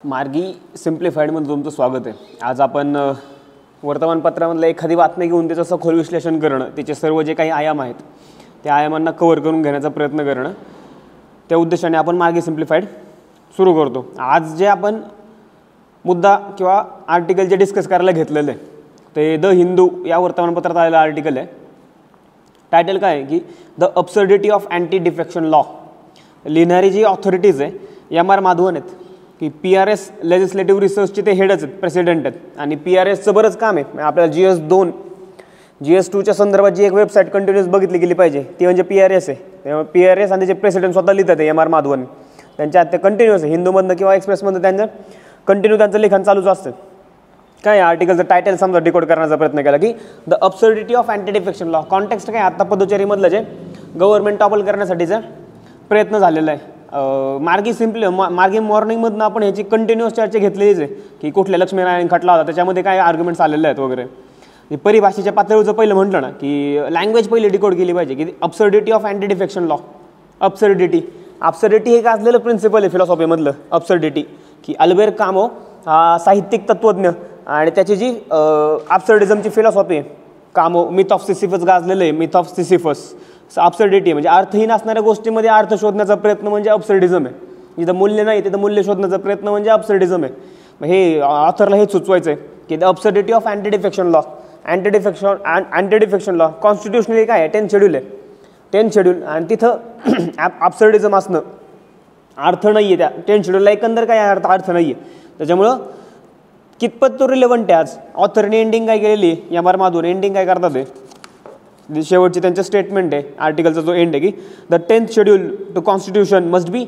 मार्गी सिम्प्लिफाईडमध्ये तुमचं स्वागत आहे। आज आपण वर्तमानपत्रामधलं एखादी बातमी घेऊन त्याचं सखोल विश्लेषण करणं, त्याचे सर्व जे काही आयाम आहेत त्या आयामांना कव्हर करून घेण्याचा प्रयत्न करणं, त्या उद्देशाने आपण मार्गी सिम्प्लिफाईड सुरू करतो। आज जे आपण मुद्दा किंवा आर्टिकल जे डिस्कस करायला घेतलेलं आहे ते द हिंदू या वर्तमानपत्रात आलेलं आर्टिकल आहे। टायटल काय आहे की the absurdity of anti defection law. लिहिणारी जी ऑथॉरिटीज आहे एम आर माधवन आहेत की PRS लेजिस्लेटिव्ह रिसर्चचे ते हेडच आहेत, प्रेसिडेंट आहेत आणि PRSचं बरंच काम आहे। आपल्याला GS2 GS2च्या संदर्भात जी एक वेबसाईट कंटिन्यूस बघितली गेली पाहिजे ती म्हणजे PRS आहे। त्यामुळे PRS आणि त्याचे प्रेसिडेंट स्वतः लिहितात एम आर माधवन, त्यांच्या ते कंटिन्यूस आहे, हिंदूमधनं किंवा एक्सप्रेसमधनं त्यांचं कंटिन्यू त्यांचं लिखाण चालूच असतं। काय आर्टिकलचं टायटल समजा डिकोड करण्याचा प्रयत्न केला की the absurdity of anti defection law. Context काय, आता पदोचरीमधलं जे गव्हर्नमेंट टॉपल करण्यासाठीचा प्रयत्न झालेला आहे। मार्गी मॉर्निंगमधनं आपण ह्याची कंटिन्यूअस चर्चा घेतलेलीच आहे की कुठल्या लक्ष्मीनारायण खटला होता, त्याच्यामध्ये काय आर्ग्युमेंट्स आलेले आहेत वगैरे। परिभाषेच्या पातळीचं पहिलं म्हटलं ना की लँग्वेज पहिले डिकोड केली पाहिजे की absurdity of anti defection law. Absurdity हे एक असलेलं प्रिन्सिपल आहे फिलॉसॉफीमधलं, अब्सर्डिटी की अल्बेर्ट कामो हा साहित्यिक तत्त्वज्ञ आणि त्याची जी अब्सर्डिझमची फिलॉसॉफी आहे, कामो मिथ ऑफ सिसिफस गाजलेलं आहे, मिथ ऑफ सिसिफस। अब्सर्डिटी म्हणजे अर्थहीन असणाऱ्या गोष्टीमध्ये अर्थ शोधण्याचा प्रयत्न म्हणजे अब्सर्डिझम आहे, जिथं मूल्य नाही तिथं मूल्य शोधण्याचा प्रयत्न म्हणजे अब्सर्डिझम आहे। मग हे ऑथरला हे सुचवायचं आहे की the absurdity of anti defection law. Anti defection law constitutionally काय आहे, 10 शेड्यूल आहे, 10 शेड्यूल, आणि तिथं अब्सर्डिझम असणं अर्थ नाही आहे, त्या 10 शेड्यूलला एकंदर काय अर्थ नाही आहे। त्याच्यामुळं कितपत तो रिलेव्हंट आहे आज। ऑथरने एंडिंग काय केलेली, एम आर माधवन एंडिंग काय करतात ते शेवटची त्यांचं स्टेटमेंट आहे आर्टिकलचा जो एंड आहे की the 10th schedule to constitution must be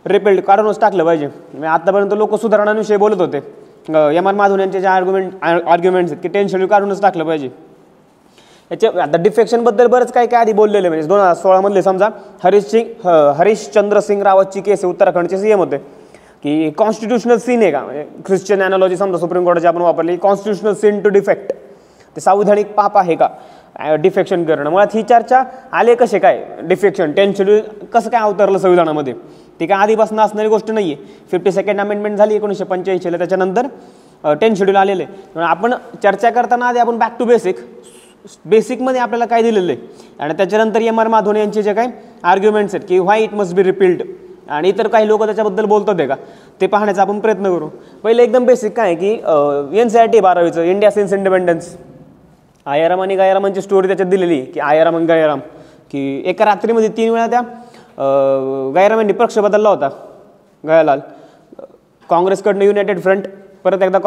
repealed काढूनच टाकलं पाहिजे। आतापर्यंत लोक सुधारणांविषयी बोलत होते, एम आर माधवन यांचे जे आर्ग्युमेंट्स आहेत की 10th शेड्यूल काढूनच टाकलं पाहिजे। याच्या आता डिफेक्शनबद्दल बरंच काय काय आधी बोललेलं म्हणजे 2016 मधले समजा हरीशचंद्र सिंग रावतची केस आहे, उत्तराखंडचे CM होते की कॉन्स्टिट्यूशनल सीन आहे का, म्हणजे ख्रिश्चन ॲनॉलॉजी समजा सुप्रीम कोर्टाची आपण वापरली, कॉन्स्टिट्यूशनल सीन टू डिफेक्ट, ते संविधानिक पाप आहे का डिफेक्शन करणं। मुळात ही चर्चा आले कसे काय डिफेक्शन 10th शेड्यूल कसं काय अवतरलं संविधानामध्ये, ती काय आधीपासून असणारी गोष्ट नाही आहे। 52nd अमेंडमेंट झाली 1985ला, त्याच्यानंतर 10th शेड्यूल आलेलं आहे। आपण चर्चा करताना आधी आपण बॅक टू बेसिकमध्ये आपल्याला काय दिलेलं आहे आणि त्याच्यानंतर एम आर माधवन यांचे जे काही आर्ग्युमेंट्स आहेत की व्हाय इट मस्ट बी रिपील्ड आणि इतर काही लोक त्याच्याबद्दल बोलतात आहे का ते पाहण्याचा आपण प्रयत्न करू। पहिले एकदम बेसिक काय की NCERT 12वीचं इंडिया सिन्स इंडिपेंडन्स, आयाराम आणि गयारामांची स्टोरी त्याच्यात दिलेली की आयाराम आणि गयाराम की एका रात्रीमध्ये 3 वेळा त्या गयारामांनी पक्ष बदलला होता, गयालाल काँग्रेसकडनं युनायटेड फ्रंट, परत एकदा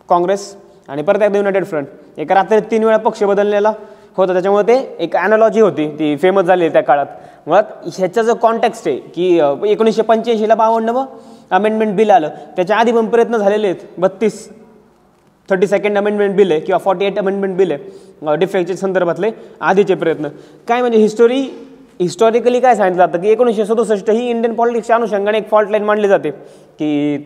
काँग्रेस आणि परत एकदा युनायटेड फ्रंट, एका रात्रीत 3 वेळा पक्ष बदललेला होता। त्याच्यामुळे ते एक ॲनॉलॉजी होती ती फेमस झाली त्या काळात। मुळात ह्याचा जो कॉन्टेक्स्ट आहे की 1985ला 52वं अमेंडमेंट बिल आलं, त्याच्या आधी पण प्रयत्न झालेले आहेत, 32nd अमेंडमेंट बिल आहे किंवा 48 अमेंडमेंट बिल आहे डिफेक्टच्या संदर्भातले आधीचे प्रयत्न। काय म्हणजे हिस्टॉरिकली काय सांगितलं जातं की 1967 ही इंडियन पॉलिटिक्सच्या अनुषंगाने एक फॉल्ट लाईन मांडली जाते की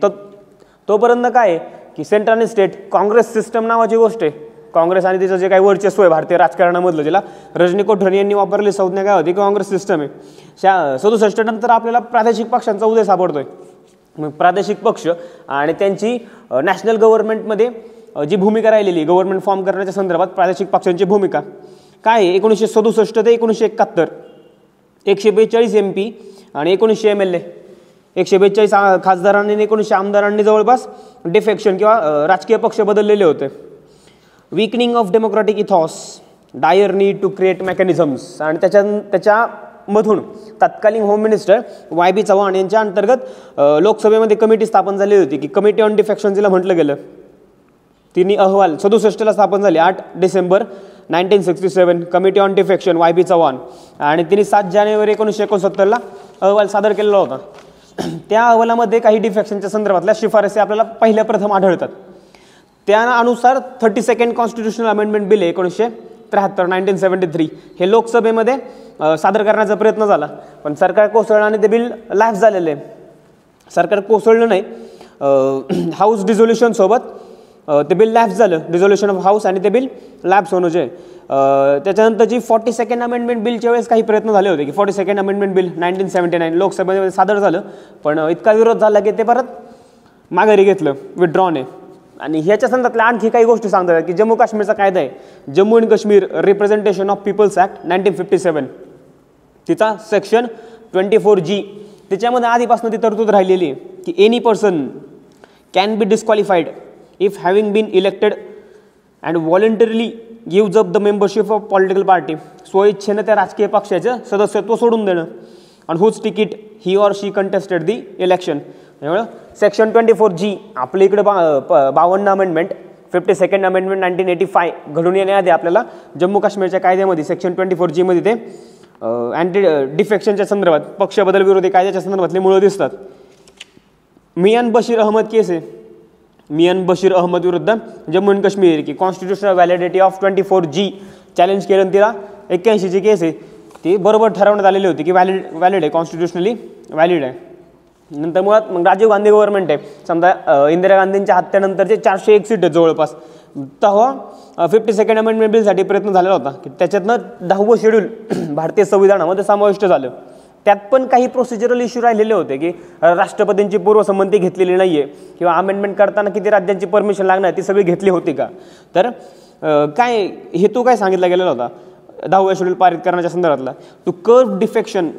तोपर्यंत काय आहे की सेंट्रल आणि स्टेट काँग्रेस सिस्टम नावाची गोष्ट आहे, काँग्रेस आणि तिचं जे काही वर्चस्व आहे भारतीय राजकारणामधलं, ज्याला रजनी कोठारी यांनी वापरलेली संज्ञा काय होती, काँग्रेस सिस्टम आहे। 67 नंतर आपल्याला प्रादेशिक पक्षांचा उदय सापडतोय। मग प्रादेशिक पक्ष आणि त्यांची नॅशनल गव्हर्नमेंटमध्ये जी भूमिका राहिलेली गव्हर्नमेंट फॉर्म करण्याच्या संदर्भात प्रादेशिक पक्षांची भूमिका काय आहे, 1967 ते 1971 142 MP आणि 1900 MLA, 142 खासदारांनी आणि 1900 आमदारांनी जवळपास डिफेक्शन किंवा राजकीय पक्ष बदललेले होते। Weakening of democratic ethos, dire need to create mechanisms, आणि त्याच्यामधून तत्कालीन होम मिनिस्टर YB चव्हाण यांच्या अंतर्गत लोकसभेमध्ये कमिटी स्थापन झाली होती की कमिटी ऑन डिफेक्शन जिला म्हटलं गेलं। तिन्ही अहवाल 67ला स्थापन झाले, 8 December 1967 committee on defection YB Chavan, आणि तिने 7 जानेवारी 1969ला अहवाल सादर केलेला होता। त्या अहवालामध्ये काही डिफेक्शनच्या संदर्भातल्या शिफारसी आपल्याला पहिल्या प्रथम आढळतात। त्यानुसार 32nd कॉन्स्टिट्यूशनल अमेंडमेंट बिल 1973 हे लोकसभेमध्ये सादर करण्याचा प्रयत्न झाला, पण सरकार कोसळलं आणि ते बिल लॅप्स झालेलं आहे। सरकार कोसळलं नाही, हाऊस डिझोल्युशन सोबत ते बिल लॅप्स झालं, रिझोल्युशन ऑफ हाऊस, आणि ते बिल लॅप्स होणं जे त्याच्यानंतरची 42nd अमेंडमेंट बिलच्या वेळेस काही प्रयत्न झाले होते की 42nd अमेंडमेंट बिल 1979 लोकसभेमध्ये सादर झालं, पण इतका विरोध झाला की ते परत माघारी घेतलं, विथड्रॉन आहे. आणि ह्याच्या संदर्भातल्या आणखी काही गोष्टी सांगतात की जम्मू काश्मीरचा कायदा आहे, Jammu and Kashmir representation of people's act 1957, तिचा सेक्शन 24G, त्याच्यामध्ये आधीपासून ती तरतूद राहिलेली आहे की any person can be disqualified if having been elected and voluntarily gives up the membership of political party, स्वइच्छेनं त्या राजकीय पक्षाचं सदस्यत्व सोडून देणं, आणि whose ticket he or she contested the election. त्यामुळं सेक्शन 24G आपल्या इकडे 52 अमेंडमेंट 52nd अमेंडमेंट 1985 घडून येण्याआधी आपल्याला जम्मू काश्मीरच्या कायद्यामध्ये सेक्शन 24G मध्ये ते अँटी डिफेक्शनच्या संदर्भात पक्षबदल विरोधी कायद्याच्या संदर्भातली मुळं दिसतात. मियान बशीर अहमद केस आहे, मियान बशीर अहमद विरुद्ध जम्मू अँड काश्मीर की constitutional validity of 24G challenge केलं, तिला 81ची केस आहे, ती बरोबर ठरवण्यात आलेली होती की व्हॅलिड आहे, कॉन्स्टिट्युशनली व्हॅलिड आहे. नंतर मुळात मग राजीव गांधी गव्हर्नमेंट आहे, समजा इंदिरा गांधींच्या हत्येनंतरचे 401 सीट आहेत जवळपास, तेव्हा 52nd अमेंडमेंट बिलसाठी प्रयत्न झालेला होता की त्याच्यातनं 10वं शेड्यूल भारतीय संविधानामध्ये समाविष्ट झालं. त्यात पण काही प्रोसिजरल इश्यू राहिलेले होते की राष्ट्रपतींची पूर्वसंमती घेतलेली नाही आहे, किंवा अमेंडमेंट करताना किती राज्यांची परमिशन लागणार ती सगळी घेतली होती का. तर काय हेतू काय सांगितला गेलेला होता 10व्या शेड्यूल पारित करण्याच्या संदर्भातला, to curb defection,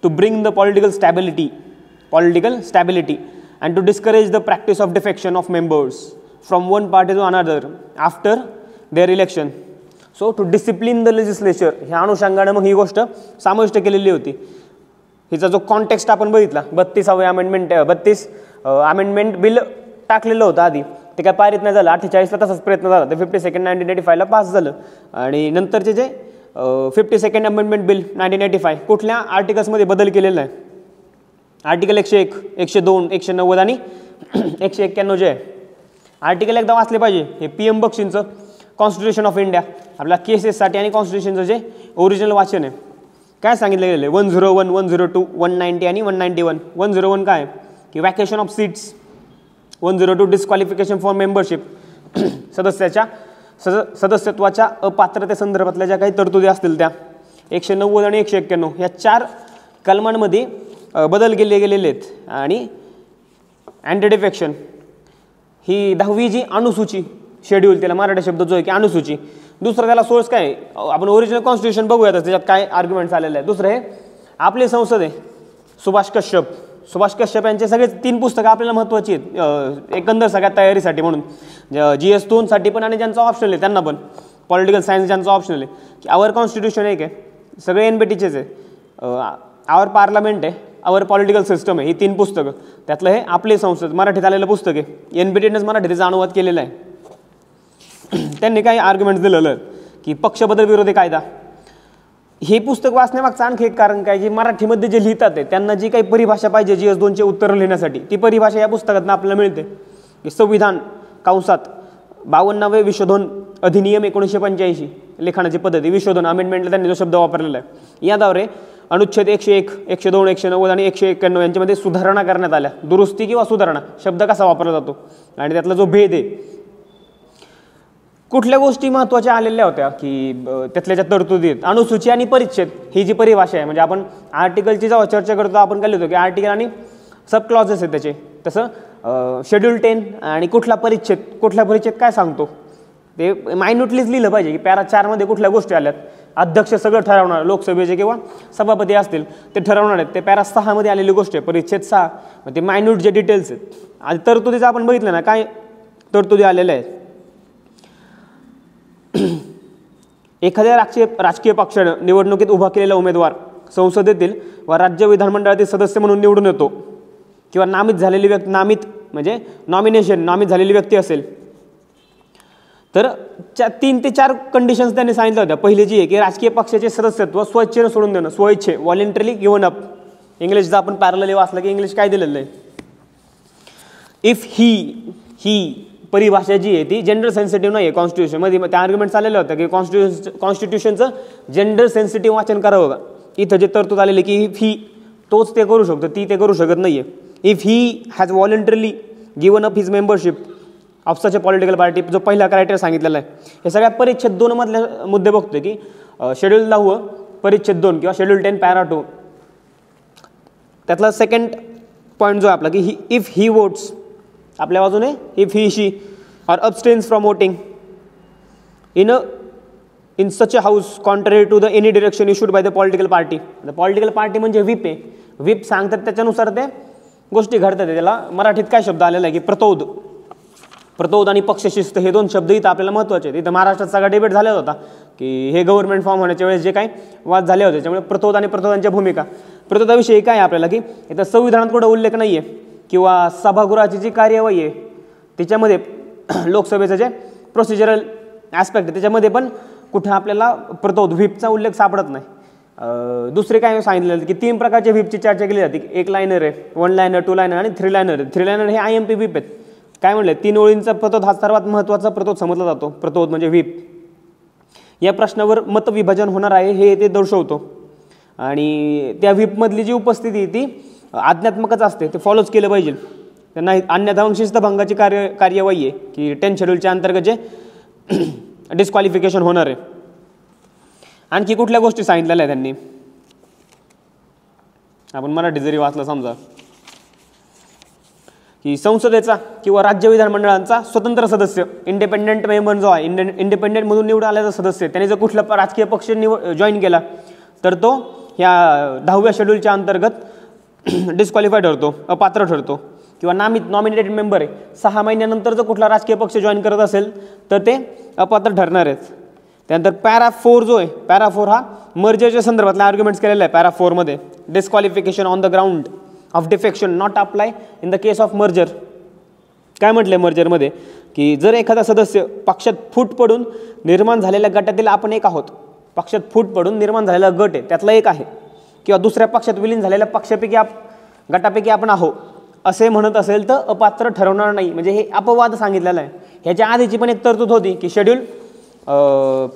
to bring the political stability and to discourage the practice of defection of members from one party to another after their election. So to discipline the legislature, ह्या अनुषंगाने मग ही गोष्ट समाविष्ट केलेली होती. हिचा जो कॉन्टेक्स्ट आपण बघितला 32वे अमेंडमेंट बिल टाकलेलं होतं आधी, ते काय पारित नाही झालं, 48ला तसाच प्रयत्न झाला, ते 52nd 1985ला पास झालं. आणि नंतरचे जे 52nd अमेंडमेंट बिल 1985 कुठल्या आर्टिकल्समध्ये बदल केलेला आहे, आर्टिकल 101, 102, 190 आणि 191 जे आहे. आर्टिकल एकदा वाचले पाहिजे, हे PM बक्षींचं कॉन्स्टिट्यूशन ऑफ इंडिया आपल्या केसेससाठी आणि कॉन्स्टिट्यूशनचं जे ओरिजिनल वाचन आहे. काय सांगितलं गेलं आहे 101, 102, 190 आणि 191. 101 काय की vacation of seats, 102 disqualification for membership, सदस्यत्वाच्या अपात्रतेसंदर्भातल्या ज्या काही तरतुदी असतील त्या, 190 आणि 191 ह्या 4 कलमांमध्ये बदल केले गेलेले आहेत. आणि अँटी डिफेक्शन ही 10वी जी अनुसूची शेड्यूल, त्याला मराठी शब्द जो आहे की अनुसूची. दुसरं त्याला सोर्स काय, आपण ओरिजिनल कॉन्स्टिट्यूशन बघूयात त्याच्यात काय आर्ग्युमेंट्स आलेले आहे. दुसरं हे आपली संसद आहे, सुभाष कश्यप यांचे सगळे 3 पुस्तकं आपल्याला महत्त्वाची आहेत एकंदर सगळ्यात तयारीसाठी, म्हणून GS2 साठी पण आणि ज्यांचा ऑप्शनल आहे त्यांना पण, पॉलिटिकल सायन्स ज्यांचा ऑप्शनल आहे की आवर कॉन्स्टिट्यूशन एक आहे, सगळे NBTचेच आहे, आवर पार्लमेंट आहे, आवर पॉलिटिकल सिस्टम आहे, ही 3 पुस्तकं. त्यातलं हे आपली संसद मराठीत आलेलं पुस्तक आहे, NBTनेच मराठीत त्याचा अनुवाद केलेला आहे. त्यांनी काही आर्ग्युमेंट्स दिलेलं की पक्षबदल विरोधी कायदा, हे पुस्तक वाचण्यामागचं आणखी एक कारण काय की मराठीमध्ये जे लिहितात आहे त्यांना जी काही परिभाषा पाहिजे GS2चे उत्तर लिहिण्यासाठी, ती परिभाषा या पुस्तकातून आपल्याला मिळते. की संविधान कंसात 52वे विशोधन अधिनियम 1985 लेखनाची पद्धती, विशोधन अमेंडमेंटला त्यांनी जो शब्द वापरलेला आहे, याद्वारे अनुच्छेद 101, 102, 190 आणि 191 यांच्यामध्ये सुधारणा करण्यात आल्या. दुरुस्ती किंवा सुधारणा शब्द कसा वापरला जातो आणि त्यातला जो भेद आहे, कुठल्या गोष्टी महत्त्वाच्या आलेल्या होत्या की त्यातल्या ज्या तरतुदी आहेत, अनुसूची आणि परिच्छेद ही जी परिभाषा आहे, म्हणजे आपण आर्टिकलची जेव्हा चर्चा करतो आपण काय लिहितो की आर्टिकल आणि सब क्लॉजेस आहेत त्याचे, तसं शेड्यूल 10 आणि कुठला परिच्छेद काय सांगतो ते मायन्युटलीच लिहिलं पाहिजे की पॅरा 4 मध्ये कुठल्या गोष्टी आल्यात. अध्यक्ष सगळं ठरवणार, लोकसभेचे किंवा सभापती असतील ते ठरवणार आहेत, ते पॅरा 6 मध्ये आलेली गोष्ट आहे, परिच्छेद 6. मग ते मायन्यूट जे डिटेल्स आहेत. आणि तरतुदीचं आपण बघितलं ना, काय तरतुदी आलेल्या आहेत. एखाद्या राजकीय पक्षानं निवडणुकीत उभा केलेला उमेदवार संसदेतील व राज्य विधानमंडळातील सदस्य म्हणून निवडून येतो, किंवा नामित झालेली व्यक्ती, नामित झालेली व्यक्ती असेल तर 3 ते 4 कंडिशन्स त्यांनी सांगितल्या होत्या. पहिली जी आहे की राजकीय पक्षाचे सदस्यत्व स्वइच्छेने सोडून देणं, स्वइच्छे व्हॉलेंटरीली गिव्हन अप. इंग्लिशचं आपण पॅरलली वाचलं की इंग्लिश काय दिलेलं आहे, इफ ही परिभाषा जी आहे ती जेंडर सेन्सिटिव्ह नाही आहे कॉन्स्टिट्यूशनमध्ये. त्या आर्ग्युमेंट्स आलेल्या होत्या की कॉन्स्टिट्यूशनचं जेंडर सेन्सिटिव्ह वाचन करावं का. इथं जे तरतूद आलेली की इफ ही, तोच ते करू शकतो, ती ते करू शकत नाही आहे. If he has voluntarily given up his membership of such a political party, जो पहिला क्रायटेरिया सांगितलेला आहे. हे सगळ्या परिच्छेद 2 मधले मुद्दे बघतोय की शेड्यूल 10 परिच्छेद 2 किंवा शेड्यूल 10 पॅरा 2 त्यातला सेकंड पॉईंट जो आहे आपला की इफ ही वोट्स आपल्या बाजूने, if he she or abstains from voting in such a house contrary to the any direction issued by the political party. Political party म्हणजे व्हीप आहे, whip सांगतात त्याच्यानुसार ते गोष्टी घडतात. त्याला मराठीत काय शब्द आलेला आहे की प्रतोद, प्रतोद आणि पक्षशिस्त हे 2 शब्द इथं आपल्याला महत्त्वाचे आहेत. इथं महाराष्ट्रात सगळा डिबेट झाला होता की हे गव्हर्नमेंट फॉर्म होण्याच्या वेळेस जे काही वाद झाले होते त्यामुळे प्रतोद आणि प्रतोदांच्या भूमिका. प्रतोदाविषयी काय आपल्याला की इथं संविधानात कुठं उल्लेख नाही आहे किंवा सभागृहाची जी कार्यवाही आहे त्याच्यामध्ये लोकसभेचं जे प्रोसिजरल ॲस्पेक्ट आहे त्याच्यामध्ये पण कुठं आपल्याला प्रतोद व्हीपचा उल्लेख सापडत नाही. दुसरे काय सांगितलेलं की 3 प्रकारच्या व्हीपची चर्चा केली जाते. 1 लायनर आहे, 1 लायनर, 2 लायनर आणि 3 लायनर. 3 लायनर हे IMP व्हीप आहेत. काय म्हणलं 3 ओळींचा प्रतोद हा सर्वात महत्त्वाचा प्रतोद समजला जातो. प्रतोद म्हणजे व्हीप. या प्रश्नावर मतविभाजन होणार आहे हे ते दर्शवतो आणि त्या व्हीपमधली जी उपस्थिती ती आज्ञात्मकच असते, ते फॉलोच केलं पाहिजे. त्यांना अन्यथा शिस्तभंगाची कार्यवाही आहे की 10 शेड्यूलच्या अंतर्गत जे डिस्क्वालिफिकेशन होणार आहे. आणखी कुठल्या गोष्टी सांगितलेल्या आहेत त्यांनी, आपण मराठी जरी वाचलं समजा की संसदेचा किंवा राज्य विधानमंडळांचा स्वतंत्र सदस्य इंडिपेंडेंट मेंबर जो आहे, इंडिपेंडेंटमधून निवडून आलेला सदस्य त्याने जर कुठला राजकीय पक्ष जॉईन केला तर तो ह्या 10व्या शेड्यूलच्या अंतर्गत डिस्क्वालिफाय ठरतो, अपात्र ठरतो. किंवा नॉमिनेटेड मेंबर आहे 6 महिन्यानंतर जर कुठला राजकीय पक्ष जॉईन करत असेल तर ते अपात्र ठरणार आहेत. त्यानंतर पॅरा 4 जो आहे, पॅरा 4 हा मर्जरच्या संदर्भातला आर्ग्युमेंट्स केलेला आहे. पॅरा 4 मध्ये disqualification on the ground of defection not apply in the case of merger. काय म्हटलं आहे मर्जरमध्ये की जर एखादा सदस्य पक्षात फूट पडून निर्माण झालेल्या गटातील आपण एक आहोत, पक्षात फूट पडून निर्माण झालेला गट आहे त्यातला एक आहे किंवा दुसऱ्या पक्षात विलीन झालेल्या पक्षापैकी गटापैकी आपण आहोत असे म्हणत असेल तर अपात्र ठरवणार नाही. म्हणजे हे अपवाद सांगितलेला आहे. ह्याच्या आधीची पण एक तरतूद होती की शेड्यूल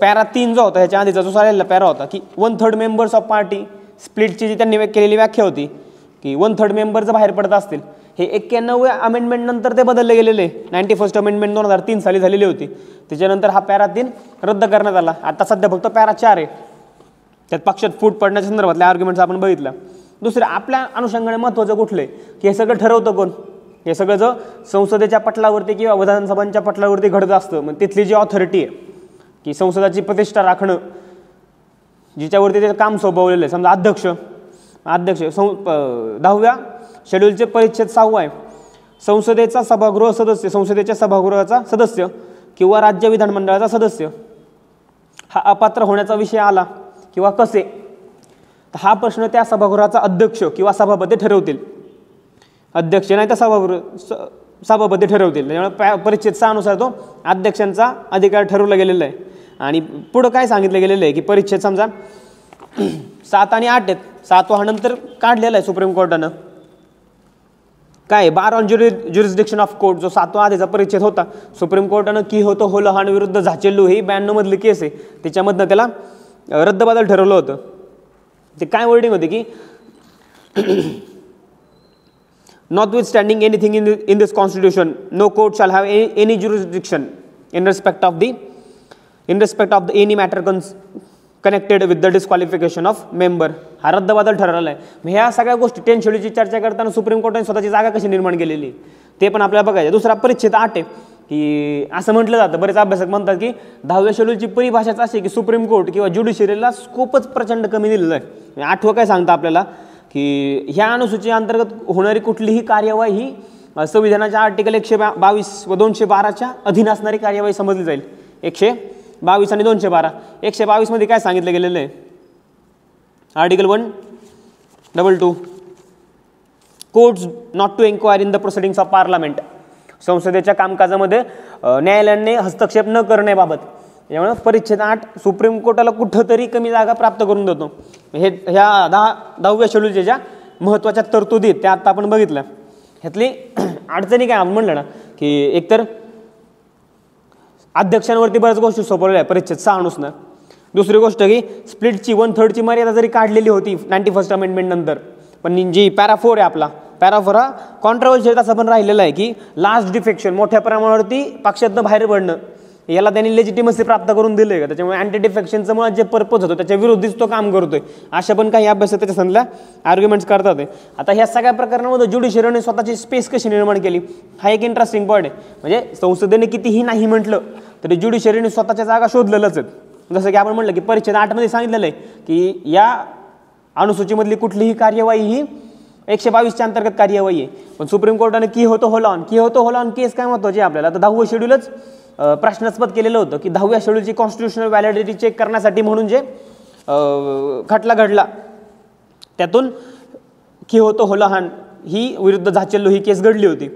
पॅरा 3 जो होता ह्याच्या आधीचा जो सालेला पॅरा होता की 1/3 मेंबर्स ऑफ पार्टी स्प्लिटची जी त्यांनी केलेली व्याख्या होती की 1/3 मेंबर जर बाहेर पडत असतील, हे 91व्या अमेंडमेंट नंतर ते बदलले गेलेले. 91st अमेंडमेंट 2003 साली झालेली होती. त्याच्यानंतर हा पॅरा 3 रद्द करण्यात आला. आता सध्या फक्त पॅरा 4 आहे. त्यात पक्षात फूट पडण्याच्या संदर्भातल्या आर्ग्युमेंट्स आपण बघितलं. दुसरं आपल्या अनुषंगाने महत्त्वाचं कुठलं की हे सगळं ठरवतं कोण? हे सगळं जर संसदेच्या पटलावरती किंवा विधानसभांच्या पटलावरती घडत असतं, मग तिथली जी ऑथॉरिटी आहे की संसदाची प्रतिष्ठा राखणं, जिच्यावरती ते काम सोपवलेलं आहे, समजा अध्यक्ष 10व्या शेड्यूलचे परिच्छेद 6 आहे, संसदेचा सभागृह सदस्य, संसदेच्या सभागृहाचा सदस्य किंवा राज्य विधानमंडळाचा सदस्य हा अपात्र होण्याचा विषय आला किंवा कसे, तर हा प्रश्न त्या सभागृहाचा अध्यक्ष किंवा सभापती ठरवतील. अध्यक्ष नाही तर सभापती ठरवतील. त्यामुळे परिच्छेद 6 नुसार तो अध्यक्षांचा अधिकार ठरवला गेलेला आहे. आणि पुढं काय सांगितलं गेलेलं आहे की परिच्छेद समजा 7 आणि 8 आहेत. 7 हा नंतर काढलेला आहे सुप्रीम कोर्टानं. काय बार ऑन ज्युरिस्डिक्शन ऑफ कोर्ट, जो 7वा आधीचा परिच्छेद होता, सुप्रीम कोर्टानं की होतो हो लहान विरुद्ध झाचेल्लू ही 92 मधली केस आहे, त्याच्यामधनं त्याला रद्दबातल ठरवलं होतं. ते काय वर्डिंग होते की notwithstanding anything in this constitution, no court shall have any jurisdiction in respect of any matter connected with the disqualification of member. हा रद्दबातल ठरवला आहे. ह्या सगळ्या गोष्टी 10 शेड्यूलची चर्चा करताना सुप्रीम कोर्टाने स्वतःची जागा कशी निर्माण केलेली ते पण आपल्याला बघायचं. दुसरा परिच्छेद 8 आहे की असं म्हटलं जातं, बरेच अभ्यासक म्हणतात की 10व्या शेड्यूलची परिभाषाच अशी की सुप्रीम कोर्ट किंवा ज्युडिशरीला स्कोपच प्रचंड कमी दिलेला आहे. 8वं काय सांगतं आपल्याला की ह्या अनुसूची अंतर्गत होणारी कुठलीही कार्यवाही ही संविधानाच्या आर्टिकल 122 व 212च्या अधीन असणारी कार्यवाही समजली जाईल. 122 आणि 212. 122 मध्ये काय सांगितलं गेलेलं आहे? Article 122 courts not to enquire in the proceedings of parliament. संसदेच्या कामकाजामध्ये न्यायालयाने हस्तक्षेप न करण्याबाबत. यामुळे परिच्छेद 8 सुप्रीम कोर्टाला कुठंतरी कमी जागा प्राप्त करून देतो. ह्या 10व्या शेड्यूलच्या ज्या महत्त्वाच्या तरतुदी आहेत त्या आता आपण बघितल्या. ह्यातली अडचणी काय आपण म्हणलं ना की एकतर अध्यक्षांवरती बऱ्याच गोष्टी सोपवल्या आहे परिच्छेद 6 नुसार. दुसरी गोष्ट की स्प्लिटची 1/3ची मर्यादा जरी काढलेली होती 91st अमेंडमेंट नंतर, पण जी पॅरा 4 आहे आपला पॅरा 4 हा कॉन्ट्रोवर्शियल असं पण राहिलेला आहे की लास्ट डिफेक्शन, मोठ्या प्रमाणावरती पक्षातनं बाहेर पडणं, याला त्यांनी लेजिटिमसी प्राप्त करून दिलं आहे का, त्याच्यामुळे अँटी डिफेक्शनचं मुळात जे पर्पज होतं त्याच्या विरोधीच तो काम करतोय, अशा पण काही अभ्यास त्याच्या संदला आर्ग्युमेंट्स करतात आहे. आता ह्या सगळ्या प्रकरणामध्ये ज्युडिशियरीने स्वतःची स्पेस कशी निर्माण केली हा एक इंटरेस्टिंग पॉईंट आहे. म्हणजे संसदेने कितीही नाही म्हटलं तरी ज्युडिशियरीने स्वतःच्या जागा शोधलेलंच आहेत. जसं की आपण म्हटलं की परिच्छेद 8 मध्ये सांगितलेलं आहे की या अनुसूचीमधली कुठलीही कार्यवाही ही 122च्या अंतर्गत कार्यवाही आहे. पण सुप्रीम कोर्टाने की होतो होलॉन केस काय महत्त्वाची आपल्याला, तर 10वं शेड्यूलच प्रश्नास्पद केलेलं होतं की 10व्या शेड्यूलची कॉन्स्टिट्युशनल व्हॅलिडिटी चेक करण्यासाठी म्हणून जे खटला घडला त्यातून किहोतो होलोहान ही विरुद्ध झाचेल्लो ही केस घडली होती.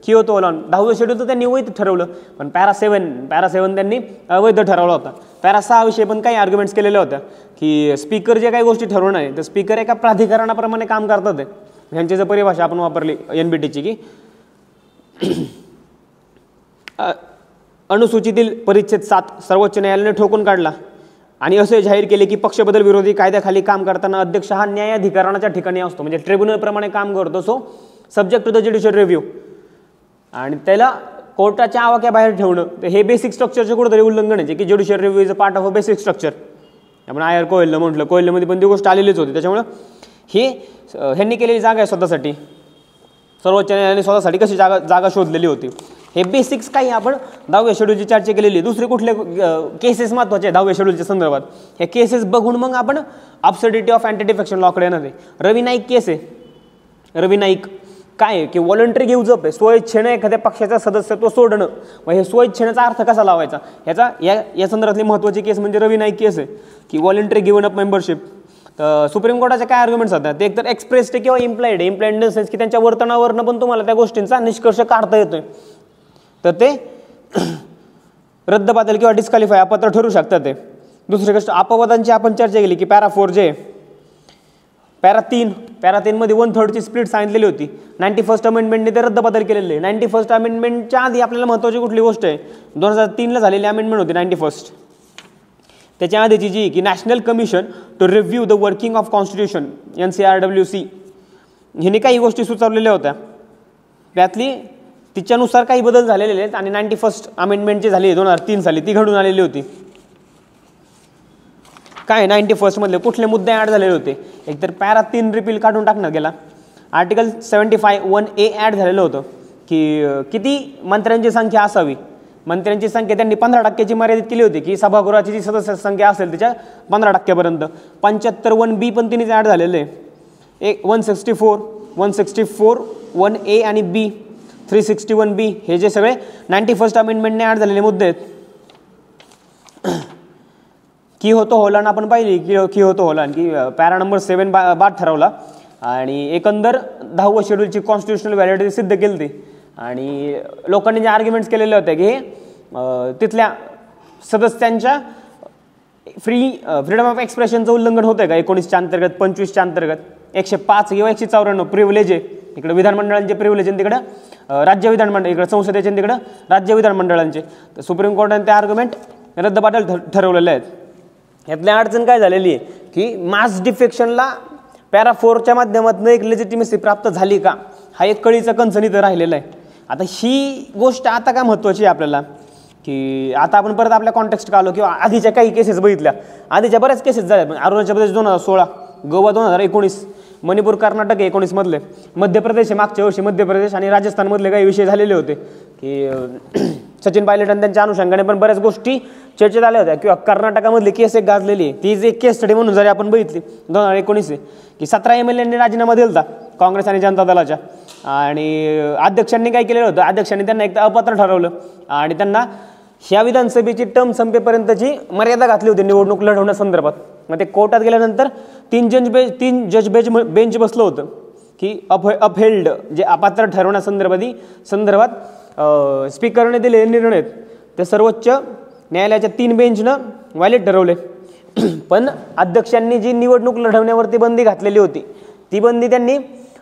किहोतो होलोहान 10वं शेड्यूल तर त्यांनी वैध ठरवलं, पण पॅरा 7 त्यांनी अवैध ठरवला होता. पॅरा 6 विषयी पण काही आर्ग्युमेंट्स केलेल्या होत्या की स्पीकर जे काही गोष्टी ठरवणार आहे तर स्पीकर एका प्राधिकरणाप्रमाणे काम करतात आहे. ह्यांची जर परिभाषा आपण वापरली NBTची की अनुसूचीतील परिच्छेद 7 सर्वोच्च न्यायालयाने ठोकून काढला आणि असे जाहीर केले की पक्षबदल विरोधी कायद्याखाली काम करताना अध्यक्ष हा न्यायाधिकरणाच्या ठिकाणी असतो, म्हणजे ट्रिब्युनलप्रमाणे काम करतो, so subject to the judicial review. आणि त्याला कोर्टाच्या आवाक्याबाहेर ठेवणं हे बेसिक स्ट्रक्चरचे कुठेतरी उल्लंघन आहे की judicial review is a part of a basic structure. आपण आयर कोयलनं म्हटलं, कोयलमध्ये पण ती गोष्ट आलेलीच होती. त्याच्यामुळं हे ह्यांनी केलेली जागा आहे स्वतःसाठी, सर्वोच्च न्यायालयाने स्वतःसाठी कशी जागा शोधलेली होती. हे बेसिक्स काही आपण 10व्या शेड्यूलची चर्चा केलेली. दुसरे कुठले केसेस महत्त्वाचे आहे 10व्या शेड्यूलच्या संदर्भात, हे केसेस बघून मग आपण ॲब्सर्डिटी ऑफ अँटी डिफेक्शन लॉकडे येणार आहे. रवी नाईक केस आहे. रवी नाईक काय आहे की व्हॉलंटरी गिव्ज अप आहे, स्वइच्छेने एखाद्या पक्षाचं सदस्यत्व सोडणं. मग हे स्वइच्छेनेचा अर्थ कसा लावायचा ह्याचा या संदर्भातली महत्त्वाची केस म्हणजे रवी नाईक केस आहे की व्हॉलंटरी गिव्हन अप मेंबरशिप. तर सुप्रीम कोर्टाचे काय आर्ग्युमेंट्स होतात ते एकतर एक्सप्रेस्ड किंवा इम्प्लाइड इन द सेन्स की त्यांच्या वर्तनावरनं पण तुम्हाला त्या गोष्टींचा निष्कर्ष काढता येतोय, तर ते रद्दबातल किंवा डिस्क्वालिफाय अपात्र ठरू शकतात. ते दुसरी गोष्ट अपवादांची आपण चर्चा केली की पॅरा 4 जे पॅरा 3 मध्ये 1/3ची स्प्लिट सांगितलेली होती. 91st अमेंडमेंटने ते रद्दबातल केलेले आहे. 91st अमेंडमेंटच्या आधी आपल्याला महत्त्वाची कुठली गोष्ट आहे 2003ला झालेली अमेंडमेंट होती 91st. त्याच्या आधीची जी की national commission to review the working of constitution NCRWC ह्याने काही गोष्टी सुचवलेल्या होत्या, त्यातली तिच्यानुसार काही बदल झालेले आहेत आणि 91st अमेंडमेंट जी झाली 2003 साली ती घडून आलेली होती. काय 91st मधले कुठले मुद्दे ॲड झालेले होते, एकतर पॅरा 3 रिपील काढून टाकण्यात गेला. आर्टिकल 75(1)A ॲड झालेलं होतं की किती मंत्र्यांची संख्या असावी. मंत्र्यांची संख्या त्यांनी 15% मर्यादित केली होती की सभागृहाची जी सदस्य संख्या असेल त्याच्या 15% 75(1)B पण तिनेच ॲड झालेलं आहे. 164(1)A आणि B 361B हे जे सगळे 91st अमेंडमेंटने ॲड झालेले मुद्दे आहेत. किहोतो होलोहान आपण पाहिली किहोतो होलोहान की पॅरा नंबर 7 बाद ठरवला आणि एकंदर 10व्या शेड्यूलची कॉन्स्टिट्युशनल व्हॅलिडिटी सिद्ध केली ती. आणि लोकांनी जे आर्ग्युमेंट्स केलेले होते की तिथल्या सदस्यांच्या फ्रीडम ऑफ एक्सप्रेशनचं उल्लंघन होतं का 19च्या अंतर्गत 25च्या अंतर्गत 105 किंवा 154 प्रिव्हिलेज आहे. इकडे विधानमंडळांचे प्रिव्हिलेज आणि तिकडं राज्य विधानमंडळ, इकडे संसदेचे तिकडं राज्य विधानमंडळांचे. तर सुप्रीम कोर्टाने ते आर्ग्युमेंट रद्दबातल ठरवलेले आहेत. यातली अडचण काय झालेली आहे की मास डिफेक्शनला पॅरा 4च्या माध्यमातून एक लेजिटिमेसी प्राप्त झाली का हा एक कळीचा कन्सर्न इथं राहिलेला आहे. आता ही गोष्ट आता काय महत्त्वाची आहे आपल्याला की आता आपण परत आपल्या कॉन्टेक्स्ट आलो किंवा आधीच्या काही केसेस बघितल्या. आधीच्या बऱ्याच केसेस झाल्या. अरुणाचल प्रदेश 2016, गोवा 2019, मणिपूर कर्नाटक 19 मधले, मध्य प्रदेश मागच्या वर्षी मध्य प्रदेश आणि राजस्थानमधले काही विषय झालेले होते की सचिन पायलट आणि त्यांच्या अनुषंगाने पण बऱ्याच गोष्टी चर्चेत आल्या होत्या. किंवा कर्नाटकामधली केस एक गाजलेली आहे, ती एक केस स्टडी म्हणून जरी आपण बघितली 2019 की 17 MLAंनी राजीनामा दिला होता काँग्रेस आणि जनता दलाच्या. आणि अध्यक्षांनी काय केलेलं होतं, अध्यक्षांनी त्यांना एक अपात्र ठरवलं आणि त्यांना ह्या विधानसभेची टर्म संपेपर्यंतची मर्यादा घातली होती निवडणूक लढवण्यासंदर्भात. मग ते कोर्टात गेल्यानंतर 3 जज बेंच बसलं होतं की अपहेल्ड जे अपात्र ठरवण्यासंदर्भात स्पीकरने दिलेले निर्णय ते सर्वोच्च न्यायालयाच्या 3 बेंचनं व्हॅलिड ठरवले. पण अध्यक्षांनी जी निवडणूक लढवण्यावरती बंदी घातलेली होती ती बंदी त्यांनी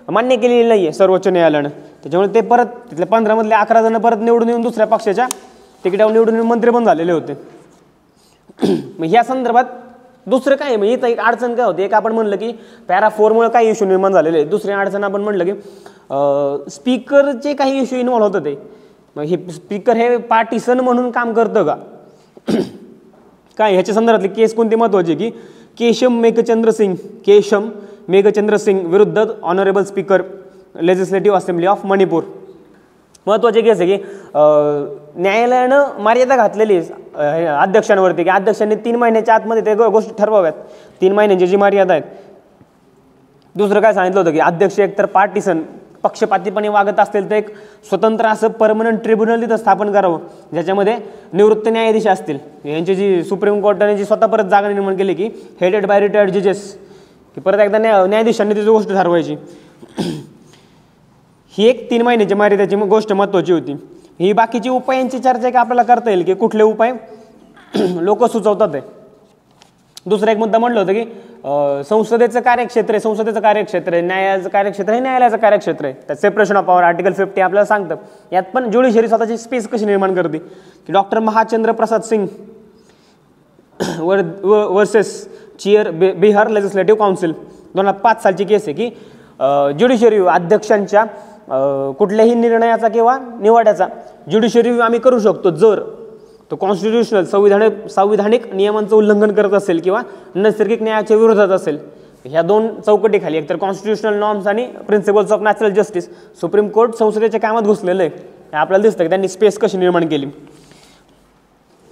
मान्य केलेली नाही आहे सर्वोच्च न्यायालयानं. त्याच्यामुळे ते परत तिथल्या 15 मधले 11 जण परत निवडून येऊन दुसऱ्या पक्षाच्या तिकिटावर निवडून येऊन मंत्री पण झालेले होते. मग ह्या संदर्भात दुसरं काय म्हणजे इथं एक अडचण काय होती, एक आपण म्हणलं की पॅरा 4 मुळे काही इश्यू निर्माण झालेले आहे. दुसरी अडचण आपण म्हणलं की स्पीकरचे काही इश्यू इन्व्हॉल्व होतं ते. मग हे स्पीकर हे पार्टिसन म्हणून काम करतं का काय, ह्याच्या संदर्भातली केस कोणती महत्त्वाची की केशम मेघचंद्र सिंग विरुद्ध honourable speaker legislative assembly of Manipur. महत्त्वाची केस आहे की न्यायालयानं मर्यादा घातलेली अध्यक्षांवरती की अध्यक्षांनी 3 महिन्याच्या आतमध्ये ते गोष्टी ठरवाव्यात. 3 महिन्यांची जी मर्यादा आहे. दुसरं काय सांगितलं होतं की अध्यक्ष एकतर पार्टिसन पक्षपातीपणे वागत असतील तर एक स्वतंत्र असं परमनंट ट्रिब्युनल तिथं स्थापन करावं ज्याच्यामध्ये निवृत्त न्यायाधीश असतील. यांची जी सुप्रीम कोर्टाने जी स्वतः परत जागा निर्माण केली की हेडेड बाय रिटायर्ड जजेस, की परत एकदा न्यायाधीशांनी तिची गोष्ट ठरवायची. ही एक 3 महिन्याची मर्यादेची गोष्ट महत्त्वाची होती. ही बाकीची उपायांची चर्चा की आपल्याला करता येईल की कुठले उपाय लोक सुचवतात आहे. दुसरा एक मुद्दा म्हटलं होतं की संसदेचं कार्यक्षेत्र आहे, न्यायालयाचं कार्यक्षेत्र आहे, न्यायालयाचं कार्यक्षेत्र आहे. त्यात सेपरेशन ऑफ पॉवर आर्टिकल 50 आपल्याला सांगतं. यात पण ज्युडिशरी स्वतःची स्पेस कशी निर्माण करते की doctor Mahachandra Prasad Singh versus chair Bihar legislative council 2005 सालची केस आहे की ज्युडिशरी अध्यक्षांच्या कुठल्याही निर्णयाचा किंवा निवाड्याचा ज्युडिशरी आम्ही करू शकतो जर तो कॉन्स्टिट्युशनल संविधानिक नियमांचं उल्लंघन करत असेल किंवा नैसर्गिक न्यायाच्या विरोधात असेल. ह्या 2 चौकटीखाली एकतर कॉन्स्टिट्युशनल नॉर्म्स आणि principles of natural justice supreme court संसदेच्या कामात घुसलेलं आहे. आपल्याला दिसतं की त्यांनी स्पेस कशी निर्माण केली.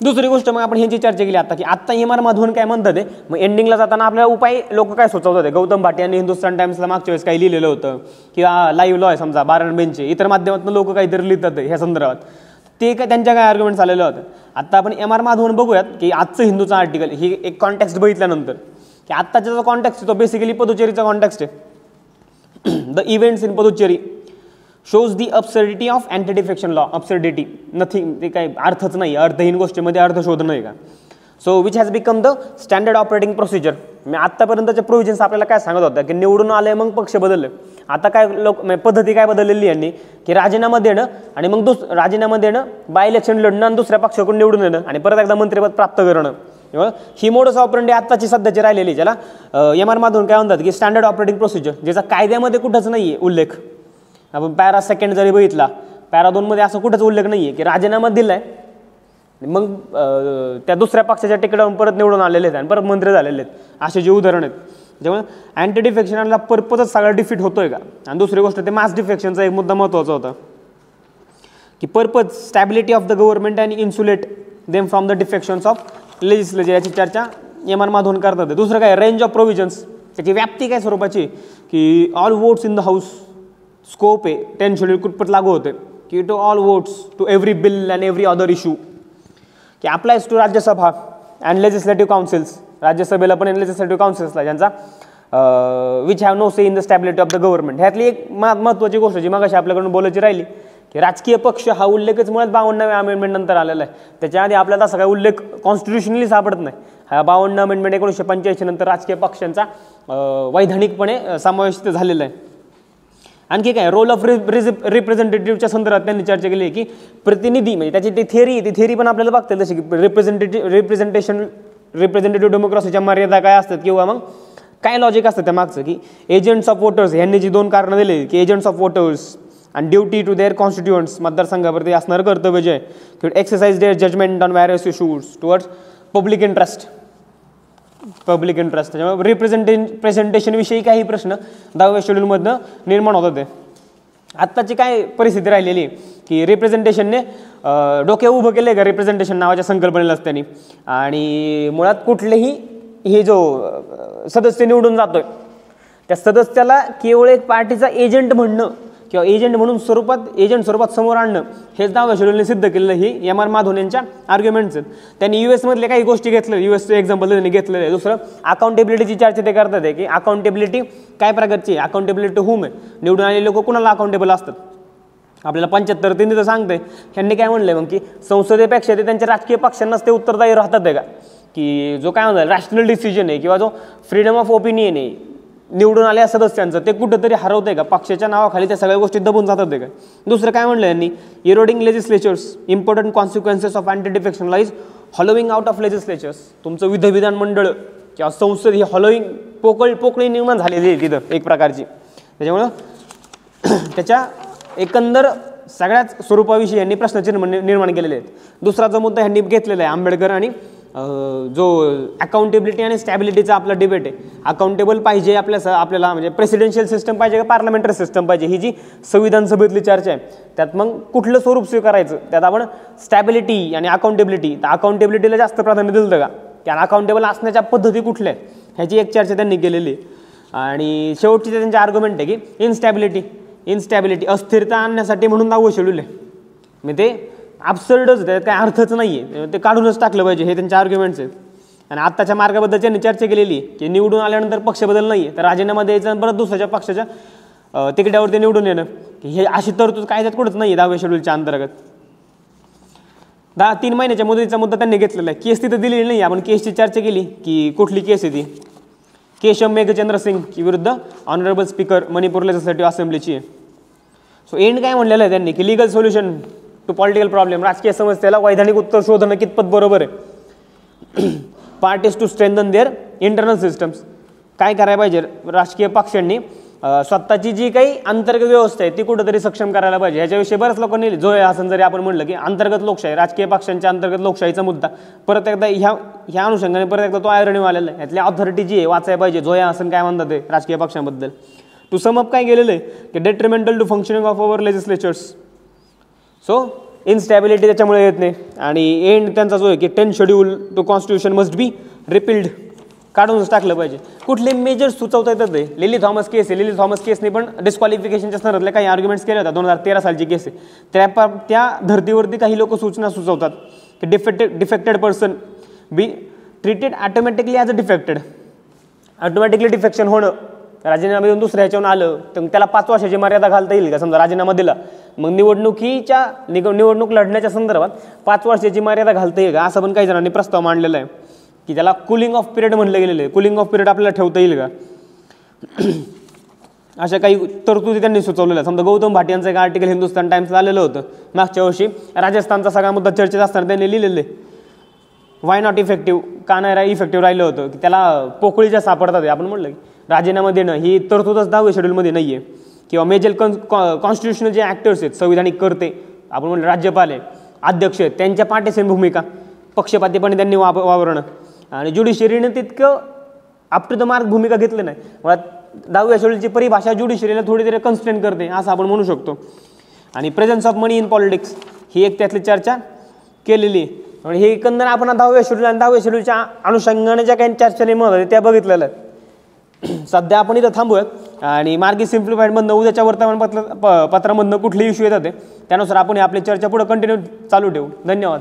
दुसरी गोष्ट मग आपण ह्यांची चर्चा केली आता की आत्ता एम.आर. माधवन काय म्हणतात आहे. मग एंडिंगला जाताना आपल्याला उपाय लोक काय सुचवतात आहे. गौतम भाटी यांनी हिंदुस्तान टाइम्सला मागच्या वेळेस काही लिहिलेलं होतं किंवा लाईव्ह लॉ आहे समजा 12 बेंचचे इतर माध्यमातून लोक काहीतरी लिहितात ह्या संदर्भात. ते काय त्यांच्या काय आर्ग्युमेंट्स आलेलं होतं. आता आपण एम.आर. माधवन बघूयात की आजचं हिंदूचं आर्टिकल ही एक कॉन्टेक्स्ट बघितल्यानंतर की आत्ताचा जो कॉन्टेक्स्ट आहे तो बेसिकली पदुचेरीचा कॉन्टेक्स्ट आहे. The events in Puducherry shows the absurdity of anti defection law. Absurdity nothing, ते काही अर्थच नाही, अर्थहीन गोष्टीमध्ये अर्थ शोधणं आहे का. So which has become the standard operating procedure. मी आत्तापर्यंतचे प्रोव्हिजन्स आपल्याला काय सांगत होता की निवडून आले मग पक्ष बदलले. आता काय पद्धती काय बदललेली यांनी की राजीनामा देणं आणि मग राजीनामा देणं, बाय इलेक्शन लढणं आणि दुसऱ्या पक्षाकडून निवडून येणं आणि परत एकदा मंत्रिपद प्राप्त करणं. ही मोडस ऑपरेंडी आत्ताची सध्याची राहिलेली ज्याला एम.आर. माधवन काय म्हणतात की स्टँडर्ड ऑपरेटिंग प्रोसिजर, ज्याचा कायद्यामध्ये कुठंच नाही आहे उल्लेख. आपण पॅरा 2 जरी बघितला, पॅरा 2 मध्ये असं कुठंच उल्लेख नाही आहे की राजीनामा दिलाय मग त्या दुसऱ्या पक्षाच्या तिकिटावरून परत निवडून आलेले आहेत आणि परत मंत्री झालेले आहेत. असे जे उदाहरण आहेत. त्यामुळे अँटी डिफेक्शनला पर्पजच सगळा डिफीट होतोय का. आणि दुसरी गोष्ट ते मास डिफेक्शनचा एक मुद्दा महत्त्वाचा होता की purpose stability of the government and insulate them from the defections of legislature. याची चर्चा एम.आर. माधवन करतात. दुसरं काय रेंज ऑफ प्रोव्हिजन्स, त्याची व्याप्ती काय स्वरूपाची की all votes in the house scope आहे 10 शेड्यूल कुठपट लागू होते की to all votes to every bill and every other issue की applies to Rajya Sabha and legislative councils. राज्यसभेला पण लेजिस्लेटिव्ह काउन्सिल्सला ज्यांचा which have no say in the stability of the government. ह्यातली एक महत्त्वाची गोष्ट जी मगाशी आपल्याकडून बोलायची राहिली की राजकीय पक्ष हा उल्लेखच मुळात 52व्या अमेंडमेंट नंतर आलेला आहे. त्याच्या आधी आपल्याला असा काही उल्लेख कॉन्स्टिट्युशनली सापडत नाही. हा 52 अमेंडमेंट 1985 नंतर राजकीय पक्षांचा वैधानिकपणे समावेश झालेला आहे. आणखी काय रोल ऑफ रिप्रेझेंटेटिव्हच्या संदर्भात त्यांनी चर्चा केली की प्रतिनिधी म्हणजे त्याची ती थेअरी पण आपल्याला बघता जशी की रिप्रेझेंटेटिव्ह डेमोक्रेसीच्या मर्यादा काय असतात किंवा मग काय लॉजिक असतं त्या मागचं की एजंट्स ऑफ वोटर्स यांनी जी 2 कारणं दिली की एजंट्स ऑफ वोटर्स आणि ड्युटी टू देअर कॉन्स्टिट्युएंट्स मतदारसंघावरती असणारं कर्तव्य जे आहे exercise their judgement on various issues towards public interest. त्याच्यामुळे प्रेझेंटेशनविषयी काही प्रश्न 10व्या शेड्यूलमधनं निर्माण होतात. ते आत्ताची काय परिस्थिती राहिलेली की रिप्रेझेंटेशनने डोके उभं केलं आहे का रिप्रेझेंटेशन नावाच्या संकल्पनेलाच त्यांनी. आणि मुळात कुठलेही हे जो सदस्य निवडून जातोय त्या सदस्याला केवळ एक पार्टीचा एजंट म्हणणं किंवा एजंट म्हणून एजंट स्वरूपात समोर आणणं हेच 10व्या शेड्यूलने सिद्ध केलेलं ही एम.आर. माधवन यांच्या आर्ग्युमेंट्स आहेत. त्यांनी US काही गोष्टी घेतल्या, US एक्झाम्पल त्यांनी घेतलेलं आहे. दुसरं अकाउंटेबिलिटीची चर्चा ते करतात आहे की अकाउंटेबिलिटी काय प्रकारची, अकाउंटेबिलिटी टू हुम आहे, निवडून आलेले लोक कुणाला अकाउंटेबल असतात. आपल्याला 75 तर सांगते ह्यांनी काय म्हणलंय मग की संसदेपेक्षा ते त्यांच्या राजकीय पक्षांनाच ते उत्तरदायी राहतात आहे का की जो काय म्हणतात रॅशनल डिसिजन आहे किंवा जो फ्रीडम ऑफ ओपिनियन आहे निवडून आलेल्या सदस्यांचं ते कुठंतरी हरवतंय का, पक्षाच्या नावाखाली त्या सगळ्या गोष्टी दबून जातात आहे का. दुसरं काय म्हणलं यांनी eroding legislatures important consequences of anti defection law is hollowing out of legislatures. तुमचं विधिविधान मंडळ किंवा संसद ही हॉलोविंग पोकळी निर्माण झालेली आहे तिथं एक प्रकारची. त्याच्यामुळं त्याच्या एकंदर सगळ्याच स्वरूपाविषयी यांनी प्रश्नचिन्ह निर्माण केलेले आहेत. दुसरा जो मुद्दा यांनी घेतलेला आहे आंबेडकर आणि जो अकाउंटेबिलिटी आणि स्टॅबिलिटीचा आपला डिबेट आहे. अकाउंटेबल पाहिजे आपल्याला म्हणजे प्रेसिडेन्शियल सिस्टम पाहिजे का पार्लमेंटरी सिस्टम पाहिजे, ही जी संविधान सभेतली चर्चा आहे. त्यात मग कुठलं स्वरूप स्वीकारायचं, त्यात आपण स्टॅबिलिटी आणि अकाउंटेबिलिटी, तर अकाउंटेबिलिटीला जास्त प्राधान्य दिलं का, त्या अकाउंटेबल असण्याच्या पद्धती कुठल्या आहेत ह्याची एक चर्चा त्यांनी केलेली आहे. आणि शेवटची त्यांचे आर्ग्युमेंट आहे की इनस्टॅबिलिटी अस्थिरता आणण्यासाठी म्हणून 10वं शेड्यूल आहे. म्हणजे ते ॲब्सर्डच, त्यात काही अर्थच नाही आहे, ते काढूनच टाकलं पाहिजे, हे त्यांचे आर्ग्युमेंट्स आहेत. आणि आत्ताच्या मार्गाबद्दल त्यांनी चर्चा केलेली आहे की निवडून आल्यानंतर पक्ष बदल नाही आहे, तर राजीनामा द्यायचा आणि परत दुसऱ्याच्या पक्षाच्या तिकिटावरती निवडून येणं, हे अशी तरतूद कायद्यात कुठंच नाही आहे 10व्या शेड्यूलच्या अंतर्गत. 3 महिन्याच्या मुदतीचा मुद्दा त्यांनी घेतलेला आहे. केस तिथं दिलेली नाही. आपण केसची चर्चा केली की कुठली केस आहे ती, केशव मेघचंद्र सिंग विरुद्ध ऑनरेबल स्पीकर मणिपूर लेजिस्लेटिव्ह असेंब्लीची आहे. सो एंड काय म्हणलेलं आहे त्यांनी की legal solution to political problem, राजकीय समस्येला वैधानिक उत्तर शोधणं कितपत बरोबर आहे. Parties to strengthen their internal systems, काय करायला पाहिजे राजकीय पक्षांनी स्वतःची जी काही अंतर्गत व्यवस्था आहे ती कुठंतरी सक्षम करायला पाहिजे. ह्याच्याविषयी बऱ्याच लोकांनी जो हसन जरी आपण म्हणलं की अंतर्गत लोकशाही, राजकीय पक्षांच्या अंतर्गत लोकशाहीचा मुद्दा परत एकदा ह्या अनुषंगाने परत एकदा तो आयरणी आलेला आहे. यातली ऑथॉरिटी जी आहे वाचायला पाहिजे, जोया हसन काय म्हणतात ते राजकीय पक्षांबद्दल. टू सम अप काय गेलेलं आहे की detrimental to functioning of our legislatures. So instability त्याच्यामुळे येत नाही. आणि एंड त्यांचा जो आहे की 10th schedule to constitution must be repealed, काढूनच टाकलं पाहिजे. कुठले मेजर्स सुचवता येतात ते. लिली थॉमस केस आहे, लिली थॉमस केसने पण डिस्क्वालिफिकेशनच्या संदर्भातल्या काही आर्ग्युमेंट्स केले होतात. 2013 सालची केस आहे. त्या धर्तीवरती काही लोक सूचना सुचवतात की defected person be treated automatically as a defected. Automatically defection होणं, राजीनामा देऊन दुसऱ्या ह्याच्यावर आलं तर त्याला 5 वर्षाची मर्यादा घालता येईल का. समजा राजीनामा दिला, मग निवडणूक लढण्याच्या संदर्भात 5 वर्षाची मर्यादा घालता येईल का, असं पण काही जणांनी प्रस्ताव मांडलेला आहे की त्याला कूलिंग ऑफ पिरियड म्हणलं गेलेलं आहे. कूलिंग ऑफ पिरियड आपल्याला ठेवता येईल का, अशा काही तरतुदी त्यांनी सुचवलेल्या. समजा गौतम भाट यांचं एक आर्टिकल हिंदुस्तान टाइम्सला आलेलं होतं मागच्या वर्षी. राजस्थानचा सगळा मुद्दा चर्चेत असताना त्यांनी लिहिलेलं आहे वाय नॉट इफेक्टिव्ह, का नाही इफेक्टिव्ह राहिलं होतं की त्याला पोकळीच्या सापडतात. आपण म्हणलं की राजीनामा देणं ही तरतूदच 10व्या शेड्यूलमध्ये नाही आहे. किंवा मेजर कॉन्स्टिट्युशनल जे ॲक्टर्स आहेत, संविधानिक करते आपण म्हणलं, राज्यपाल आहे, अध्यक्ष आहेत, त्यांच्या पाठीशी भूमिका, पक्षपातीपणे त्यांनी वावरणं. आणि ज्युडिशरीने तितकं अप टू द मार्क भूमिका घेतली नाही. मला 10व्या शेड्यूलची परिभाषा ज्युडिशरीला थोडी तरी कन्स्ट्रेन करते असं आपण म्हणू शकतो. आणि presence of money in politics ही एक त्यातली चर्चा केलेली आहे. आणि हे एकंदर आपण 10व्या शेड्यूल आणि 10व्या शेड्यूलच्या अनुषंगाने ज्या काही चर्चा नेमत होत्या त्या बघितलेल्या आहेत. सध्या आपण इथं थांबूयात आणि मार्गी सिम्प्लिफाईडमधनं उद्याच्या वर्तमानपत्रामधनं कुठले इश्यू येतात त्यानुसार आपण आपली चर्चा पुढे कंटिन्यू चालू ठेवू. धन्यवाद.